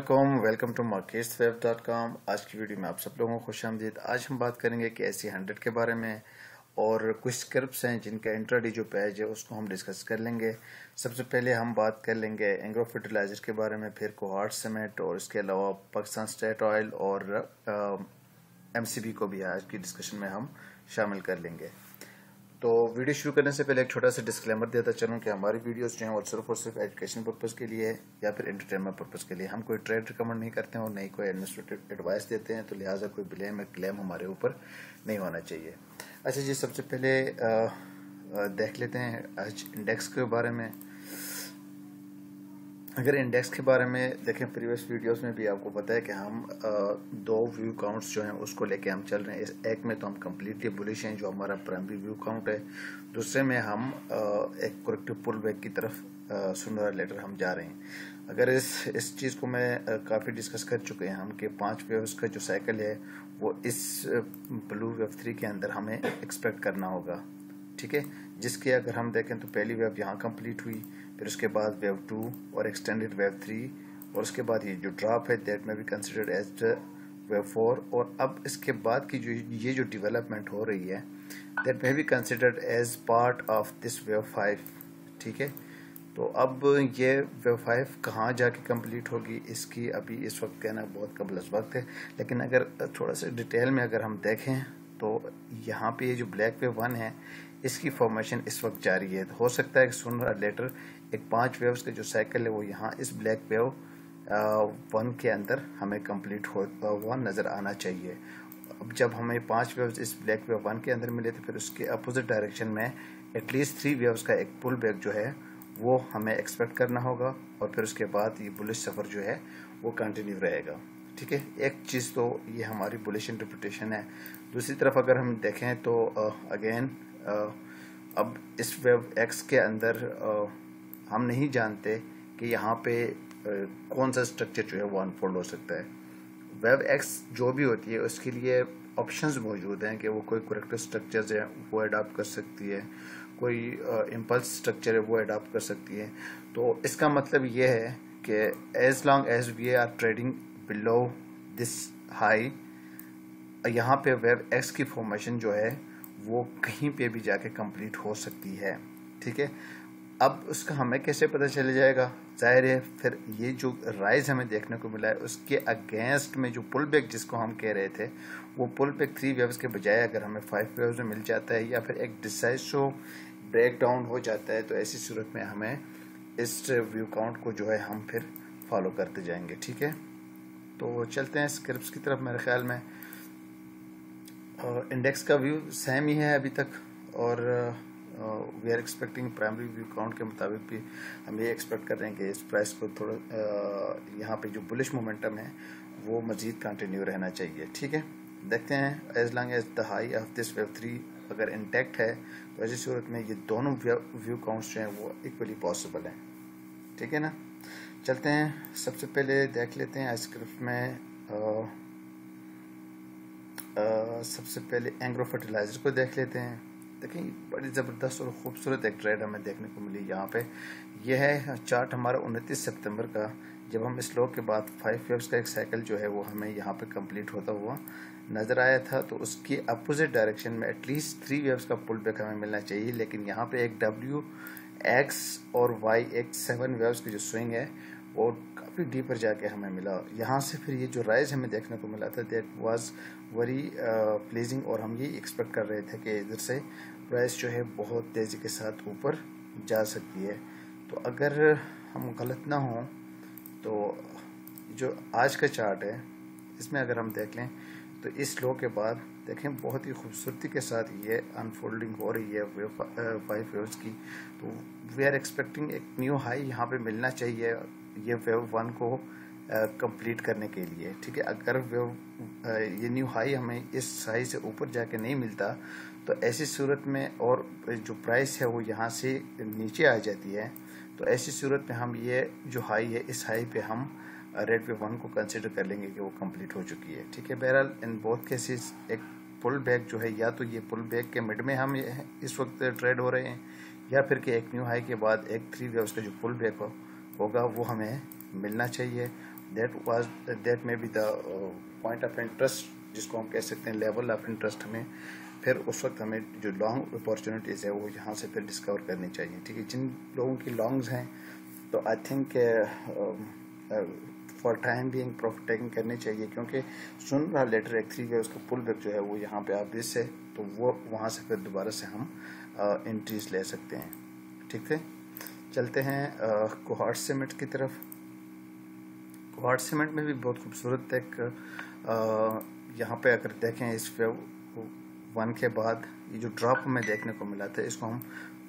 अस्सलाम welcome to marketsweb.com। आज की वीडियो में आप सब लोगों को खुशामदीद। आज हम बात करेंगे कि ऐसी 100 के बारे में और कुछ स्क्रिप्ट्स हैं जिनका इंट्राडे जो पेज है उसको हम डिस्कस कर लेंगे। सबसे पहले हम बात कर लेंगे एंग्रो फर्टिलाइजर के बारे में, फिर कोहार्ट सीमेंट और इसके अलावा पाकिस्तान स्टेट ऑयल और MCB को भी आज की डिस्कशन में हम शामिल कर लेंगे। तो वीडियो शुरू करने से पहले एक छोटा सा डिस्क्लेमर देता चलूँ कि हमारी वीडियोस जो हैं वो सिर्फ और सिर्फ एजुकेशन पर्पज़ के लिए है या फिर एंटरटेनमेंट पर्पज़ के लिए। हम कोई ट्रेड रिकमेंड नहीं करते हैं और नहीं कोई एडमिनिस्ट्रेटिव एडवाइस देते हैं, तो लिहाजा कोई ब्लेम या क्लेम हमारे ऊपर नहीं होना चाहिए। अच्छा जी, सबसे पहले देख लेते हैं आज इंडेक्स के बारे में। अगर इंडेक्स के बारे में देखें, प्रीवियस वीडियोस में भी आपको पता है कि हम दो व्यू काउंट्स जो हैं उसको लेके हम चल रहे हैं। एक में तो हम कम्प्लीटली बुलिश हैं, जो हमारा प्राइमरी व्यू काउंट है। दूसरे में हम एक करेक्टिव पुल बैक की तरफ सुनर लेटर हम जा रहे हैं। अगर इस चीज़ को मैं काफ़ी डिस्कस कर चुके हैं हम कि 5 वेव्स का जो साइकिल है वो इस ब्लू वेव 3 के अंदर हमें एक्सपेक्ट करना होगा, ठीक है। जिसके अगर हम देखें तो पहली वेव यहाँ कंप्लीट हुई, फिर उसके बाद वेव 2 और एक्सटेंडेड वेव 3 और उसके बाद ये जो ड्रॉप है दैट में भी कंसिडर्ड एज वेव 4 और अब इसके बाद की जो डेवलपमेंट हो रही है दैट में भी considered as part of this wave 5, ठीक है। तो अब ये वेव 5 कहाँ जाके कंप्लीट होगी इसकी अभी इस वक्त कहना बहुत कबल वक्त है, लेकिन अगर थोड़ा सा डिटेल में अगर हम देखें तो यहाँ पे ये जो ब्लैक वेव 1 है इसकी फॉर्मेशन इस वक्त जारी है। तो हो सकता है कि सूनर और लेटर एक 5 वेव्स का जो साइकिल है वो यहाँ इस ब्लैक वेव 1 के अंदर हमें कंप्लीट हुआ नज़र आना चाहिए। अब जब हमें 5 वेव्स इस ब्लैक वेव 1 के अंदर मिले तो फिर उसके अपोजिट डायरेक्शन में एटलीस्ट 3 वेव्स का एक पुल बैक जो है वो हमें एक्सपेक्ट करना होगा और फिर उसके बाद ये बुलिश सफ़र जो है वो कंटिन्यू रहेगा, ठीक है। एक चीज़ तो ये हमारी बुलिश इंटरप्रिटेशन है। दूसरी तरफ अगर हम देखें तो अगेन अब इस वेव एक्स के अंदर हम नहीं जानते कि यहाँ पे कौन सा स्ट्रक्चर जो है वो अनफोल्ड हो सकता है। वेव एक्स जो भी होती है उसके लिए ऑप्शंस मौजूद हैं कि वो कोई करेक्टर स्ट्रक्चर्स है वो अडॉप्ट कर सकती है, कोई इम्पल्स स्ट्रक्चर है वो अडॉप्ट कर सकती है। तो इसका मतलब ये है कि as long as we are trading below this high, यहाँ पे वेव एक्स की फॉर्मेशन जो है वो कहीं पे भी जाके कंप्लीट हो सकती है, ठीक है। अब उसका हमें कैसे पता चल जाएगा? जाहिर है फिर ये जो राइज हमें देखने को मिला है उसके अगेंस्ट में जो पुल बैक जिसको हम कह रहे थे वो पुल बैक 3 वेव्स के बजाय अगर हमें 5 वेव्स में मिल जाता है या फिर एक डिसाइसिव ब्रेक डाउन हो जाता है तो ऐसी सूरत में हमें इस व्यू काउंट को जो है हम फिर फॉलो करते जाएंगे, ठीक है। तो चलते हैं स्क्रिप्ट्स की तरफ। मेरे ख्याल में इंडेक्स का व्यू सेम ही है अभी तक और we are expecting primary view count के मुताबिक भी हम ये एक्सपेक्ट कर रहे हैं कि इस प्राइस को थोड़ा यहाँ पे जो बुलिश मोमेंटम है वो मज़ीद कंटिन्यू रहना चाहिए, ठीक है। देखते हैं as long as the high of this wave 3 अगर इंटैक्ट है तो ऐसी सूरत में ये दोनों व्यू काउंट्स जो हैं वो इक्वली पॉसिबल हैं, ठीक है ना। चलते हैं, सबसे पहले देख लेते हैं स्क्रिप्ट में सबसे पहले एंग्रो फर्टिलाइजर को देख लेते हैं। देखिए बड़ी ज़बरदस्त और ख़ूबसूरत एक ट्रेड हमें देखने को मिली यहाँ पे। यह है चार्ट हमारा 29 सितंबर का, जब हम इस लो के बाद 5 वेव्स का एक साइकिल जो है वो हमें यहाँ पे कंप्लीट होता हुआ नज़र आया था। तो उसकी अपोजिट डायरेक्शन में एटलीस्ट 3 वेव्स का पुल बैक हमें मिलना चाहिए, लेकिन यहाँ पे एक W, X और Y एक 7 वेव्स की जो स्विंग है वो काफ़ी डीपर जाके हमें मिला। यहाँ से फिर ये जो राइज हमें देखने को मिला था दैट वाज वेरी प्लीजिंग और हम ये एक्सपेक्ट कर रहे थे कि इधर से प्राइस जो है बहुत तेज़ी के साथ ऊपर जा सकती है। तो अगर हम गलत ना हों तो जो आज का चार्ट है इसमें अगर हम देख लें तो इस लो के बाद देखें बहुत ही खूबसूरती के साथ ये अनफोल्डिंग हो रही है वेव 5 वेव्स की। तो वी आर एक्सपेक्टिंग एक न्यू हाई यहाँ पे मिलना चाहिए ये वेव 1 को कंप्लीट करने के लिए, ठीक है। अगर वेव ये न्यू हाई हमें इस हाई से ऊपर जाके नहीं मिलता तो ऐसी सूरत में और जो प्राइस है वो यहाँ से नीचे आ जाती है, तो ऐसी सूरत में हम ये जो हाई है इस हाई पे हम रेड वेव 1 को कंसिडर कर लेंगे कि वो कंप्लीट हो चुकी है, ठीक है। बहरहाल इन बोथ केसेस एक पुल बैक जो है या तो ये पुल बैक के मिड में हम इस वक्त ट्रेड हो रहे हैं या फिर कि एक न्यू हाई के बाद एक 3 वेव्स का जो पुल बैक होगा वो हमें मिलना चाहिए that may be the point of interest, जिसको हम कह सकते हैं लेवल ऑफ इंटरेस्ट। हमें फिर उस वक्त हमें जो लॉन्ग अपॉर्चुनिटीज़ है वो यहाँ से फिर डिस्कवर करनी चाहिए, ठीक है। जिन लोगों की लॉन्ग्स हैं तो I think for time being profit taking करनी चाहिए, क्योंकि सुन लेटर एक 3 वे उसका पुल बैक जो है वो यहाँ पे ऑब्वियस है, तो वो वहाँ से फिर दोबारा से हम एंट्रीज ले सकते हैं, ठीक है। चलते हैं कोहार्ट सीमेंट की तरफ। कोहार्ट सीमेंट में भी बहुत खूबसूरत एक यहाँ पे अगर देखें इस वेव 1 के बाद ये जो ड्रॉप हमें देखने को मिला था, इसको हम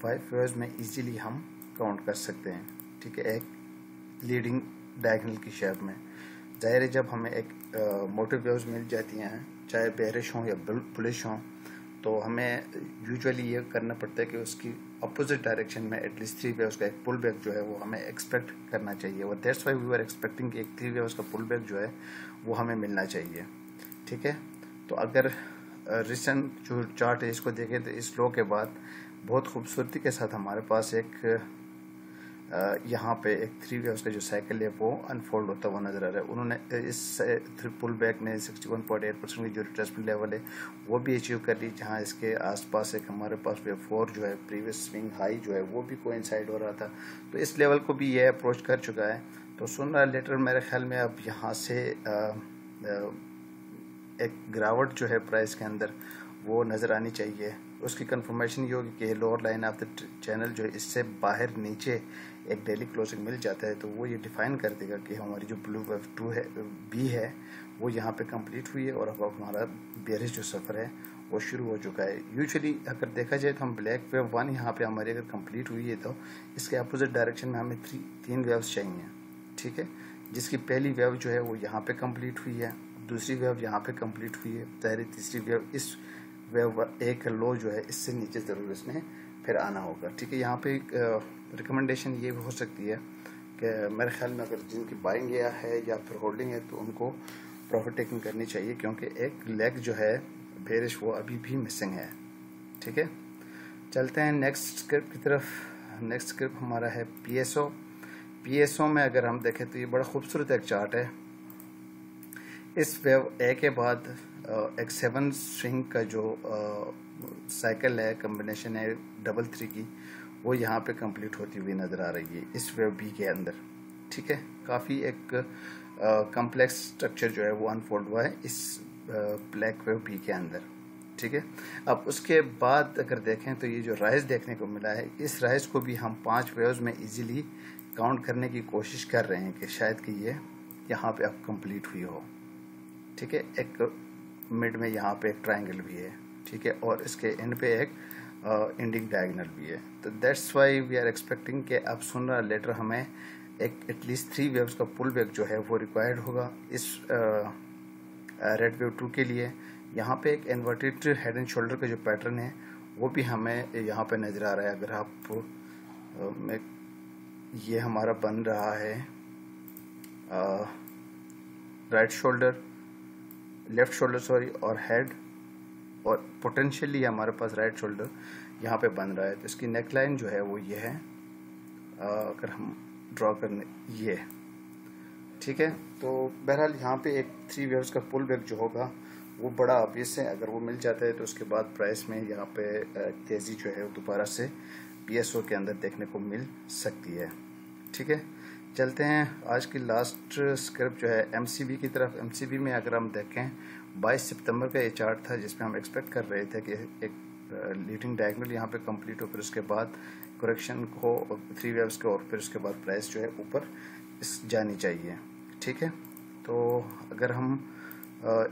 5 वेव्स में इजीली हम काउंट कर सकते हैं, ठीक है। एक लीडिंग डायगोनल की शेप में जाहिर है जब हमें एक मोटिव वेव्स मिल जाती हैं, चाहे बेरिश हों या बुलिश हों, तो हमें यूजुअली ये करना पड़ता है कि उसकी अपोजिट डायरेक्शन में एटलीस्ट 3 वेव्स का एक पुल बैक जो है वो हमें एक्सपेक्ट करना चाहिए। और that's why we were expecting कि एक 3 वेव्स का पुल बैक जो है वो हमें मिलना चाहिए, ठीक है। तो अगर रिसेंट जो चार्ट है इसको देखें तो इस लो के बाद बहुत खूबसूरती के साथ हमारे पास एक यहाँ पे एक 3 वेव्स का जो साइकिल है वो अनफोल्ड होता हुआ नजर आ रहा है। उन्होंने इस पुल बैक ने 61.8% की जो रिट्रेसमेंट लेवल है वो भी अचीव कर ली, जहाँ इसके आसपास एक हमारे पास वेव 4 जो है प्रीवियस स्विंग हाई जो है वो भी कोइंसाइड हो रहा था, तो इस लेवल को भी ये अप्रोच कर चुका है। तो सुन रहा लेटर मेरे ख्याल में अब यहाँ से एक गिरावट जो है प्राइस के अंदर वो नज़र आनी चाहिए। उसकी कंफर्मेशन ये होगी कि lower line of the channel जो है इससे बाहर नीचे एक डेली क्लोजिंग मिल जाता है, तो वो ये डिफाइन कर देगा कि हमारी जो ब्लू वेव 2 है बी है वो यहाँ पे कंप्लीट हुई है और अब हमारा बेरिश जो सफ़र है वो शुरू हो चुका है। यूजुअली अगर देखा जाए तो हम ब्लैक वेव 1 यहाँ पे हमारी अगर कंप्लीट हुई है तो इसके अपोजिट डायरेक्शन में हमें 3 वेव्स चाहिए, ठीक है। जिसकी पहली वेव जो है वो यहाँ पे कंप्लीट हुई है, दूसरी वेव यहाँ पे कंप्लीट हुई है, तीसरी वेव इस वेव एक लो जो है इससे नीचे ज़रूर इसने फिर आना होगा, ठीक है। यहाँ पे रिकमेंडेशन ये हो सकती है कि मेरे ख्याल में अगर जिनकी बाइंग या है या फिर होल्डिंग है तो उनको प्रॉफिट टेकिंग करनी चाहिए, क्योंकि एक लेग जो है बेरिश वो अभी भी मिसिंग है, ठीक है। चलते हैं नेक्स्ट स्क्रिप्ट की तरफ। नेक्स्ट स्क्रिप्ट हमारा है पीएसओ। पीएसओ में अगर हम देखें तो ये बड़ा खूबसूरत एक चार्ट है। इस वेव ए के बाद एक 7 स्विंग का जो साइकिल है, कम्बिनेशन है 3 की, वो यहाँ पे कंप्लीट होती हुई नज़र आ रही है इस वेव बी के अंदर, ठीक है। काफ़ी एक कम्प्लेक्स स्ट्रक्चर जो है वो अनफोल्ड हुआ है इस ब्लैक वेव बी के अंदर, ठीक है। अब उसके बाद अगर देखें तो ये जो राइज देखने को मिला है, इस राइज को भी हम 5 वेव्स में इजीली काउंट करने की कोशिश कर रहे हैं कि शायद कि ये यहाँ पे अब कंप्लीट हुई हो, ठीक है। एक मिड में यहाँ पे एक ट्रायंगल भी है, ठीक है, और इसके एंड पे एक एंडिंग डायगोनल भी है। तो that's why we are expecting कि अब सुनर लेटर हमें एक एटलीस्ट 3 वेव्स का पुल बैक जो है वो रिक्वायर्ड होगा इस रेड वेव 2 के लिए। यहाँ पे एक इन्वर्टेड हेड एंड शोल्डर का जो पैटर्न है वो भी हमें यहाँ पे नज़र आ रहा है। अगर आप ये हमारा बन रहा है right shoulder, left shoulder sorry, और हेड, और पोटेंशियली हमारे पास राइट शोल्डर यहाँ पे बन रहा है। तो इसकी नेकलाइन जो है वो ये है, अगर हम ड्रॉ करने ये, ठीक है। तो बहरहाल यहाँ पे एक 3 वेव्स का पुल बैक जो होगा वो बड़ा ऑब्वियस है। अगर वो मिल जाता है तो उसके बाद प्राइस में यहाँ पे तेज़ी जो है दोबारा से पीएसओ के अंदर देखने को मिल सकती है, ठीक है। चलते हैं आज की लास्ट स्क्रिप्ट जो है एमसीबी की तरफ। एमसीबी में अगर हम देखें 22 सितंबर का ये चार्ट था जिसमें हम एक्सपेक्ट कर रहे थे कि एक लीडिंग डायगोनल यहाँ पे कंप्लीट हो, फिर उसके बाद करेक्शन को 3 वेव्स के, और फिर उसके बाद प्राइस जो है ऊपर जानी चाहिए, ठीक है। तो अगर हम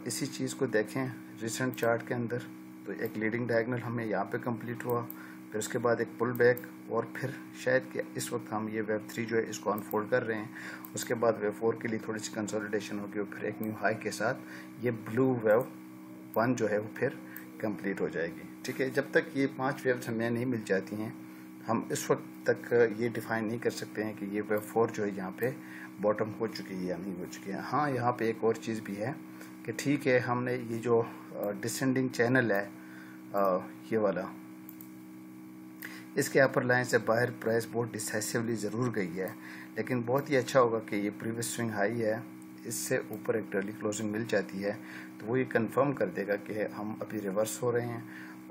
इसी चीज़ को देखें रिसेंट चार्ट के अंदर, तो एक लीडिंग डायगोनल हमें यहाँ पे कंप्लीट हुआ, फिर उसके बाद एक पुल बैक, और फिर शायद कि इस वक्त हम ये वेव 3 जो है इसको अनफोल्ड कर रहे हैं। उसके बाद वेव 4 के लिए थोड़ी सी कंसोलिडेशन होगी और फिर एक न्यू हाई के साथ ये ब्लू वेव 1 जो है वो फिर कंप्लीट हो जाएगी, ठीक है। जब तक ये 5 वेव्स हमें नहीं मिल जाती हैं हम इस वक्त तक ये डिफाइन नहीं कर सकते हैं कि ये वेव 4 जो है यहाँ पे बॉटम हो चुकी है या नहीं हो चुकी है। हाँ, यहाँ पे एक और चीज़ भी है कि ठीक है, हमने ये जो डिसेंडिंग चैनल है ये वाला, इसके अपर लाइन से बाहर प्राइस बहुत डिसाइसिवली ज़रूर गई है, लेकिन बहुत ही अच्छा होगा कि ये प्रीवियस स्विंग हाई है इससे ऊपर एक डेली क्लोजिंग मिल जाती है तो वो ये कंफर्म कर देगा कि हम अभी रिवर्स हो रहे हैं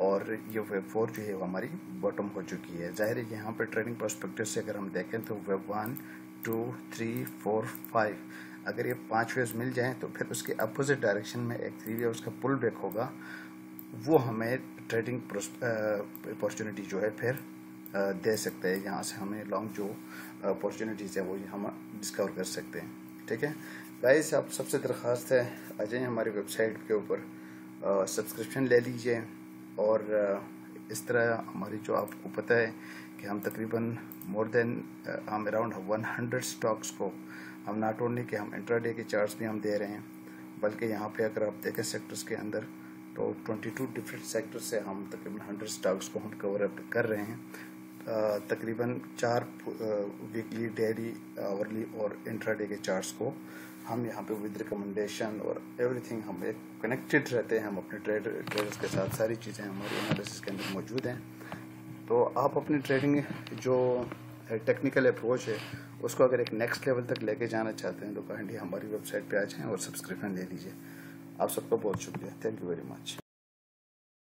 और ये वेब 4 जो है वो हमारी बॉटम हो चुकी है। जाहिर है यहाँ पे ट्रेडिंग प्रोस्पेक्टस से अगर हम देखें तो वेब 1 2 3 4 5 अगर ये 5 वेव्स मिल जाएं तो फिर उसके अपोजिट डायरेक्शन में एक 3 वेव्स का पुल बैक होगा, वो हमें ट्रेडिंग अपॉर्चुनिटी जो है फिर दे सकते हैं। यहाँ से हमें लॉन्ग जो अपॉर्चुनिटीज़ है वो हम डिस्कवर कर सकते हैं। ठीक है गाइस, आप सबसे दरख्वास्त है आ जाइए हमारी वेबसाइट के ऊपर, सब्सक्रिप्शन ले लीजिए और इस तरह हमारी जो आपको पता है कि हम तकरीबन हम अराउंड 100 स्टॉक्स को हम नॉट ओनली कि हम इंट्राडे के चार्ट्स भी हम दे रहे हैं, बल्कि यहाँ पे अगर आप देखें सेक्टर्स के अंदर तो 22 डिफरेंट सेक्टर से हम तकरीबन 100 स्टॉक्स को हम कवर अप कर रहे हैं। तकरीबन 4 वीकली, डेली, आवरली और इंट्राडे के चार्ट्स को हम यहाँ पे विद रिकमेंडेशन और एवरीथिंग हम एक कनेक्टेड रहते हैं। हम अपने ट्रेडर्स के साथ सारी चीज़ें हमारी एनालिसिस के अंदर मौजूद हैं। तो आप अपनी ट्रेडिंग जो टेक्निकल अप्रोच है उसको अगर एक नेक्स्ट लेवल तक लेके जाना चाहते हैं तो काइंडली हमारी वेबसाइट पे आ जाएं और सब्सक्रिप्शन ले लीजिए। आप सबका बहुत शुक्रिया। Thank you very much.